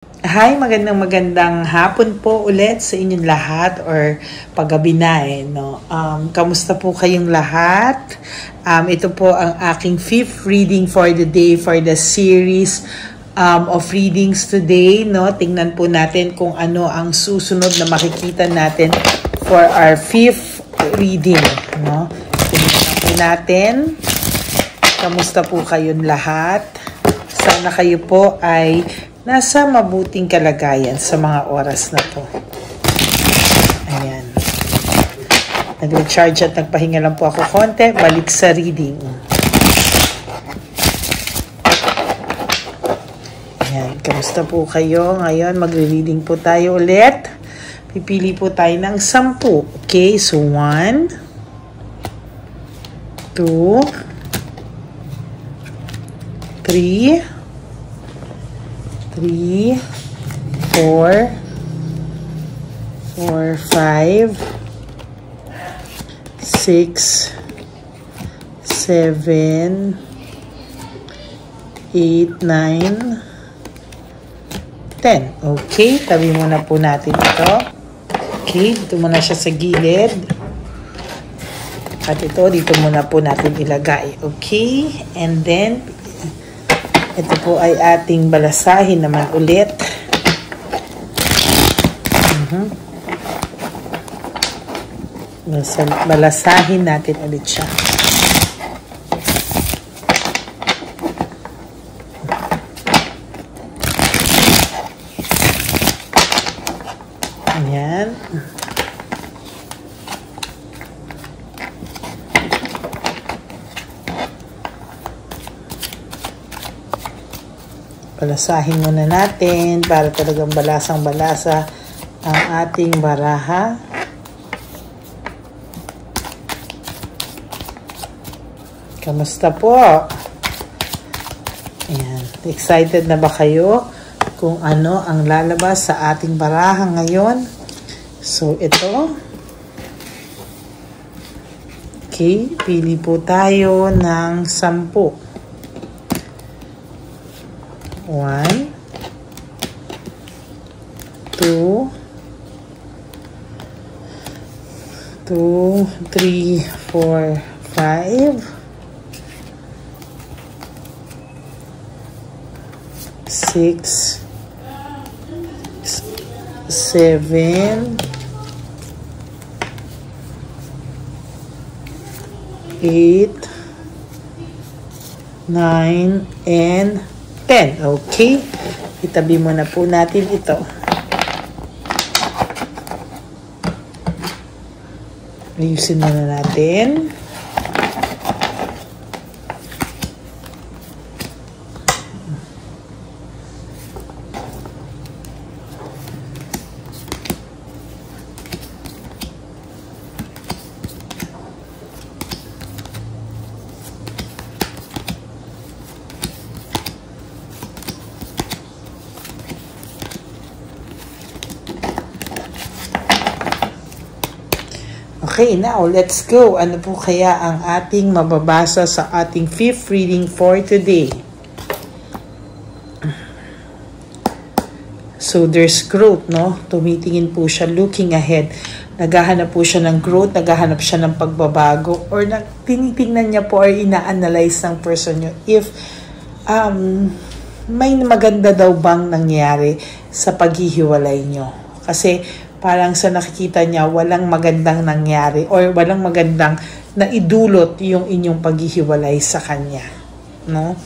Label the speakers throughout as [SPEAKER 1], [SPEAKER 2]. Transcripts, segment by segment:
[SPEAKER 1] Hi, magandang hapon po ulit sa inyong lahat or paggabi na no. Kamusta po kayong lahat? Ito po ang aking 5th reading for the day for the series of readings today, no. Tingnan po natin kung ano ang susunod na makikita natin for our 5th reading, no. Tingnan po natin. Kamusta po kayong lahat? Sana kayo po ay nasa mabuting kalagayan sa mga oras na to. Ayan. Nag-recharge at nagpahinga lang po ako konti. Balik sa reading. Ayan. Kamusta po kayo? Ngayon, magre-reading po tayo ulit. Pipili po tayo ng 10. Okay, so 1, 2, 3, 4, 5, 6, 7, 8, 9, 10. Okay, tabi muna po natin ito. Okay, dito muna siya sa gilid. At ito, dito muna po natin ilagay. Okay, and then ito po ay ating balasahin naman ulit. Balasahin natin ulit siya. Ayan. Balasahin muna natin para talagang balasang-balasa ang ating baraha. Kamusta po? Ayan. Excited na ba kayo kung ano ang lalabas sa ating baraha ngayon? So, ito. Okay. Pili po tayo ng 10. 1, 2, 3, 4, 5, 6, 7, 8, 9, and 10. Okay. Itabi muna po natin ito. Ayusin muna natin. Okay, now let's go. Ano po kaya ang ating mababasa sa ating 5th reading for today? So there's growth, no? Tumitingin po siya, looking ahead. Naghahanap po siya ng growth, naghahanap siya ng pagbabago, or tinitingnan niya po or ina-analyze ng person niyo if may maganda daw bang nangyari sa paghihiwalay niyo. Kasi parang sa nakikita niya, walang magandang nangyari or walang magandang naidulot yung inyong paghihiwalay sa kanya. No?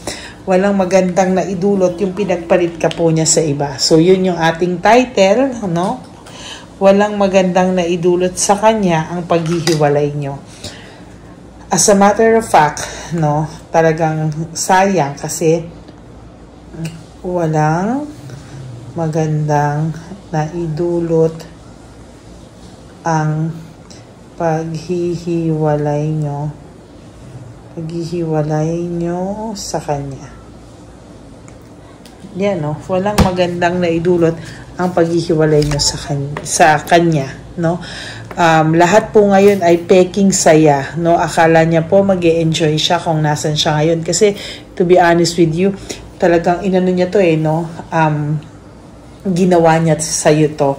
[SPEAKER 1] Walang magandang naidulot yung pinagpalit ka po niya sa iba. So, yun yung ating title. No? Walang magandang naidulot sa kanya ang paghihiwalay nyo. As a matter of fact, no, talagang sayang kasi walang magandang naidulot ang paghihiwalay nyo sa kanya. Yan, no? Walang magandang naidulot ang paghihiwalay nyo sa kanya, no? Lahat po ngayon ay peking saya, no? Akala niya po mag-e-enjoy siya kung nasan siya ngayon. Kasi, to be honest with you, talagang inano niya to no? ginawa niya sa'yo to.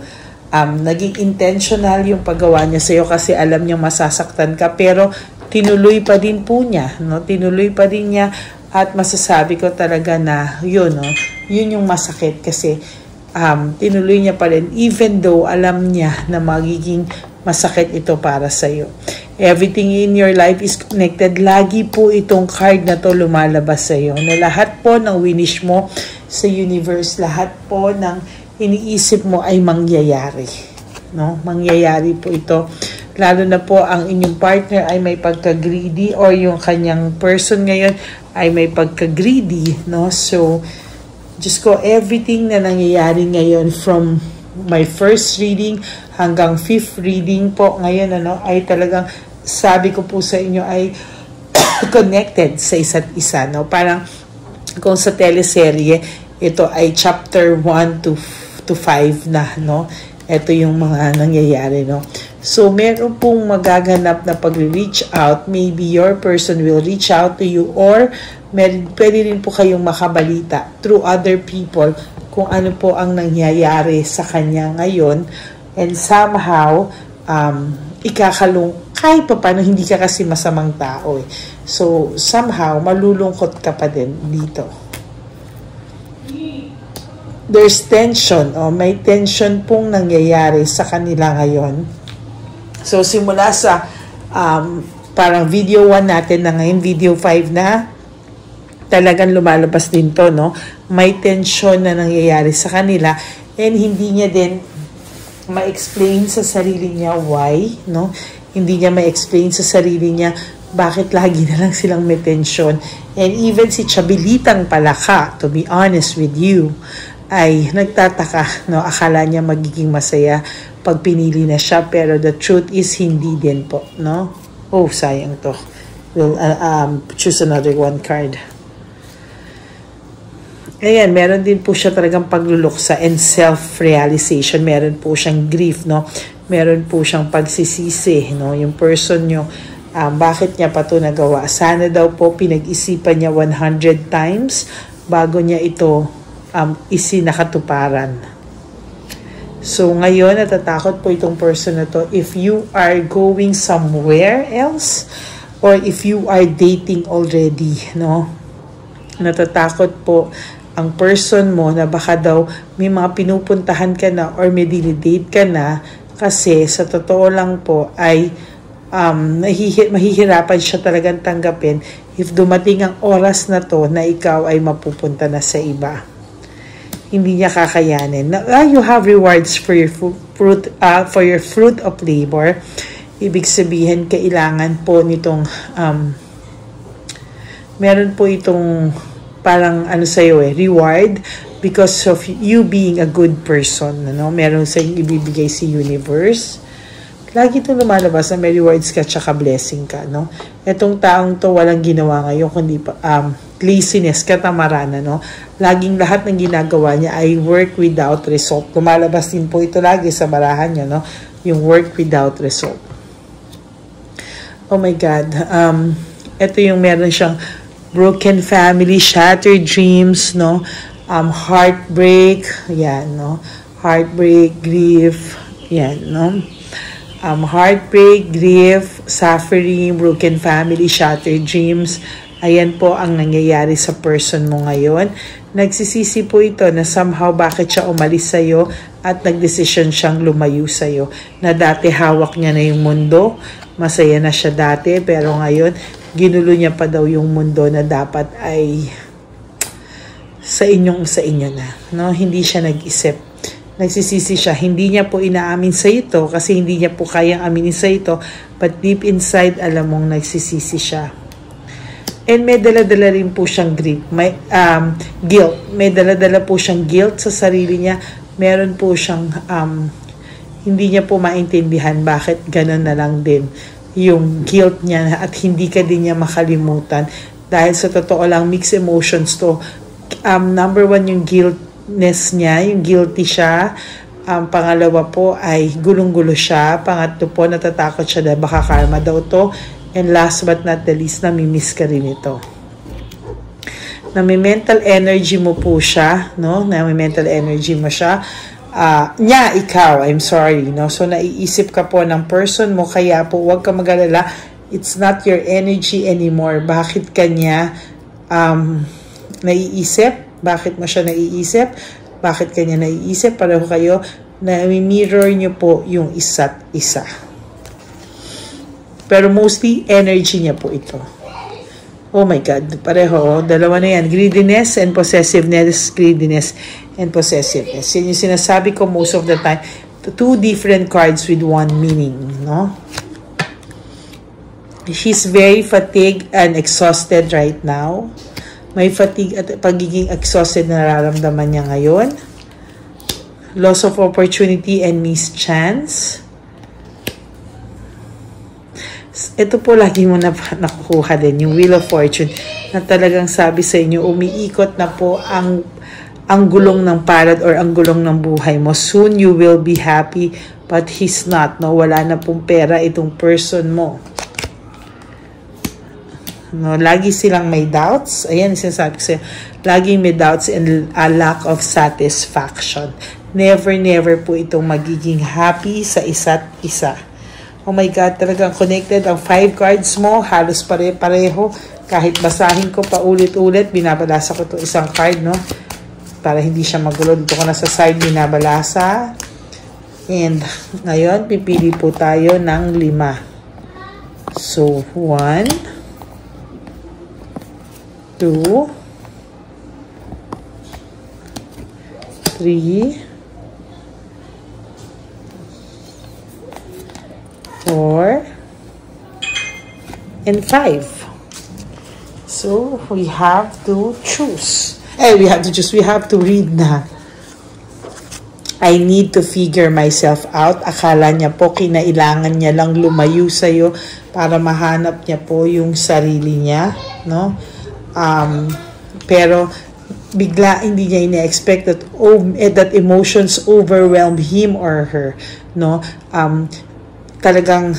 [SPEAKER 1] Naging intentional yung paggawa niya sa'yo kasi alam niya masasaktan ka, pero tinuloy pa din po niya, no? Tinuloy pa din niya, at masasabi ko talaga na yun, no? Yun yung masakit kasi tinuloy niya pa rin even though alam niya na magiging masakit ito para sa'yo. Everything in your life is connected. Lagi po itong card na to lumalabas sa'yo, na lahat po ng winish mo sa universe, lahat po ng iniisip mo ay mangyayari, no? Mangyayari po ito. Lalo na po ang inyong partner ay may pagka-greedy, or yung kanyang person ngayon ay may pagka-greedy, no? So, Diyos ko, everything na nangyayari ngayon from my first reading hanggang 5th reading po ngayon, ano, ay talagang sabi ko po sa inyo ay connected sa isa't isa, no? Parang kung sa teleserye, ito ay chapter 1 to 5 na, no? Ito yung mga nangyayari, no? So, meron pong magaganap na pag-reach out. Maybe your person will reach out to you, or pwede rin po kayong makabalita through other people kung ano po ang nangyayari sa kanya ngayon. And somehow, kahit pa paano, hindi ka kasi masamang tao eh. So, somehow, malulungkot ka pa din dito. There's tension, may tension pong nangyayari sa kanila ngayon. So, simula sa parang video 1 natin na ngayon, video 5 na, talagang lumalabas din to, no? May tension na nangyayari sa kanila, and hindi niya din ma-explain sa sarili niya why, no? Hindi niya ma-explain sa sarili niya bakit lagi na lang silang may tension. And even si Chabilitang Palaka, to be honest with you, ay nagtataka, no? Akala niya magiging masaya pag pinili na siya, pero the truth is hindi din po, no? Oh, sayang to. We'll choose another one card. Ayan, meron din po siya talagang pagluluksa and self-realization. Meron po siyang grief, no? Meron po siyang pagsisisi, no? Yung person nyo, bakit niya pa to nagawa? Sana daw po pinag-isipan niya 100 times bago niya ito isinakatuparan. So, ngayon, natatakot po itong person na to. If you are going somewhere else, or if you are dating already, no? Natatakot po ang person mo na baka daw may mga pinupuntahan ka na or may dinidate ka na, kasi sa totoo lang po ay mahihirapan siya talagang tanggapin if dumating ang oras na to na ikaw ay mapupunta na sa iba. Hindi niya kakayanin. Now, you have rewards for your fruit of labor. Ibig sabihin, kailangan po nitong meron po itong parang sa'yo reward because of you being a good person, ano? Meron sa ibibigay si universe. Lagi itong lumalabas na may rewards ka tsaka blessing ka, no? Etong taong to walang ginawa ngayon kundi laziness, katamaran, no? Laging lahat ng ginagawa niya ay work without result. Lumalabas din po ito lagi sa barahan niya, no? Yung work without result. Oh my God. Ito yung meron siyang broken family, shattered dreams, no? Heartbreak, yan, no? Heartbreak, grief, yan, no? Heartbreak, grief, suffering, broken family, shattered dreams. Ayan po ang nangyayari sa person mo ngayon. Nagsisisi po ito na somehow bakit siya umalis sa'yo at nagdesisyon siyang lumayo sa'yo. Na dati hawak niya na yung mundo, masaya na siya dati, pero ngayon ginulo niya pa daw yung mundo na dapat ay sa inyo na, no? Hindi siya nag-isip. Nagsisisi siya. Hindi niya po inaamin sa ito kasi hindi niya po kayang aminin sa ito, but deep inside alam mong nagsisisi siya. And may dala-dala rin po siyang grief, may guilt. May dala-dala po siyang guilt sa sarili niya. Meron po siyang hindi niya po maintindihan bakit ganun na lang din yung guilt niya, at hindi ka din niya makalimutan dahil sa totoo lang mixed emotions to. Number 1 yung guiltness niya, yung guilty siya. Pangalawa po ay gulong-gulo siya. Pangatlo po, natatakot siya na baka karma daw to. And last but not the least, namimiss ka rin ito. na may mental energy mo po siya, no? Na may mental energy mo siya. Ikaw, I'm sorry, no? So, naiisip ka po ng person mo, kaya po, huwag ka mag-alala. It's not your energy anymore. Bakit kanya naiisip? Bakit mo siya naiisip? Bakit kanya naiisip? Pareho kayo na mirror nyo po yung isa't isa. Pero mostly, energy niya po ito. Oh my God, pareho. Dalawa na yan. Greediness and possessiveness. Greediness and possessiveness. Yan yung sinasabi ko most of the time. Two different cards with one meaning, no? She's very fatigued and exhausted right now. May fatigue at pagiging exhausted na nararamdaman niya ngayon. Loss of opportunity and missed chance. Ito po lagi mo na nakukuha din, yung Wheel of Fortune, na talagang sabi sa inyo, umiikot na po ang gulong ng palad or ang gulong ng buhay mo. Soon you will be happy, but he's not, no? Wala na pong pera itong person mo. No, lagi silang may doubts. Ayan, sinasabi ko sa'yo, laging may doubts and a lack of satisfaction. Never po itong magiging happy sa isa't isa. Oh my God, talagang connected ang 5 cards mo, halos pare-pareho. Kahit basahin ko pa ulit-ulit, binabalasa ko itong isang card, no? Para hindi siya magulo. Dito ko na sa side, binabalasa. And ngayon, pipili po tayo ng 5. So, 1, 2, 3, 4, and 5. So, we have to choose. We have to read na. I need to figure myself out. Akala niya po, kinailangan niya lang lumayo sa'yo para mahanap niya po yung sarili niya, no? Pero, bigla hindi niya ina-expect that emotions overwhelm him or her, no? Talagang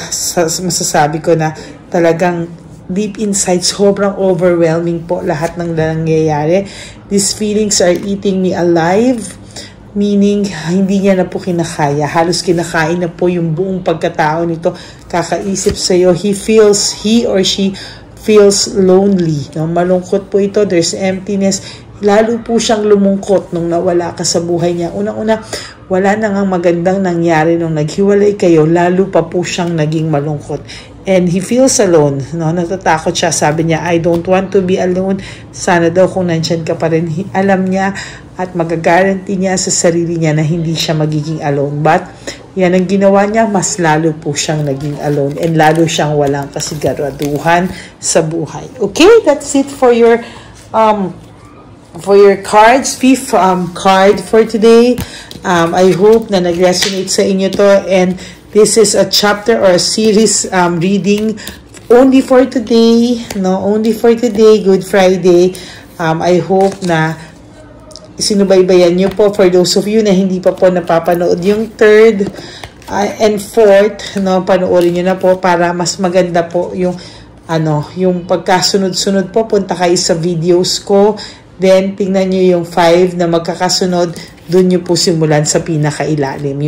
[SPEAKER 1] masasabi ko na talagang deep inside, sobrang overwhelming po lahat ng nangyayari. These feelings are eating me alive, meaning hindi niya na po kinakaya. Halos kinakain na po yung buong pagkatao nito. Kakaisip sa'yo, he or she feels lonely. No? Malungkot po ito. There's emptiness. Lalo po siyang lumungkot nung nawala ka sa buhay niya. Unang-una, wala na nga magandang nangyari nung naghiwalay kayo, lalo pa po siyang naging malungkot. And he feels alone, no? Natatakot siya. Sabi niya, I don't want to be alone. Sana daw kung nandyan ka pa rin. Alam niya at magagaranti niya sa sarili niya na hindi siya magiging alone. But, yan ang ginawa niya, mas lalo po siyang naging alone. And lalo siyang walang kasiguraduhan sa buhay. Okay, that's it for your cards. Fifth card for today. I hope na nag-resonate sa inyo to, and this is a chapter or a series reading only for today, no? Only for today, Good Friday. I hope na sinubaybayan nyo po. For those of you na hindi pa po napapanood yung 3rd and 4th, no? Panoorin nyo na po para mas maganda po yung yung pagkasunod-sunod po. Punta kayo sa videos ko. Then, tingnan nyo yung 5 na magkakasunod. Doon nyo po simulan sa pinakailalim.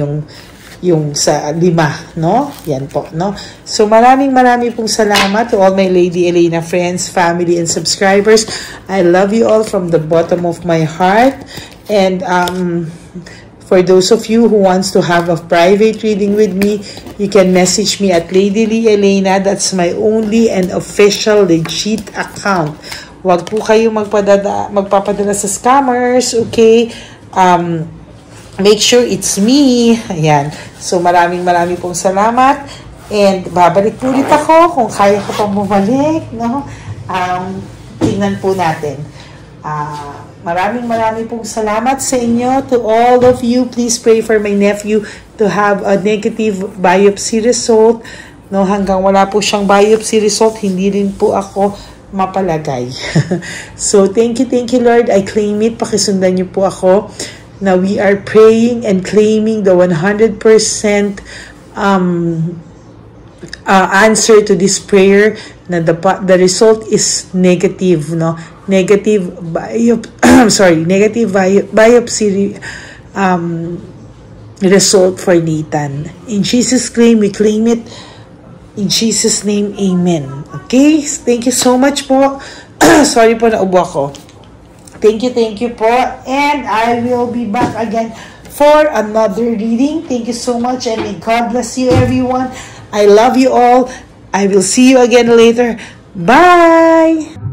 [SPEAKER 1] Yung sa 5, no? Yan po, no? So, maraming pong salamat to all my Lady Elena friends, family, and subscribers. I love you all from the bottom of my heart. And, for those of you who wants to have a private reading with me, you can message me at Lady Lee Elena. That's my only and official legit account. Huwag po kayo magpapadala sa scammers, okay? Make sure it's me. Ayan. So, maraming pong salamat. And, babalik po ulit ako kung kaya ko pang bumalik, no? Tingnan po natin. Maraming pong salamat sa inyo. To all of you, please pray for my nephew to have a negative biopsy result. No, hanggang wala po siyang biopsy result, hindi rin po ako mapalagay. So, thank you, Lord. I claim it. Pakisundan niyo po ako. Now, we are praying and claiming the 100% answer to this prayer na the result is negative, no? negative biopsy result for Nathan. In Jesus' name, we claim it. In Jesus' name, amen. Okay? Thank you so much po. Sorry po, naubo ako. Thank you po. And I will be back again for another reading. Thank you so much, and may God bless you, everyone. I love you all. I will see you again later. Bye!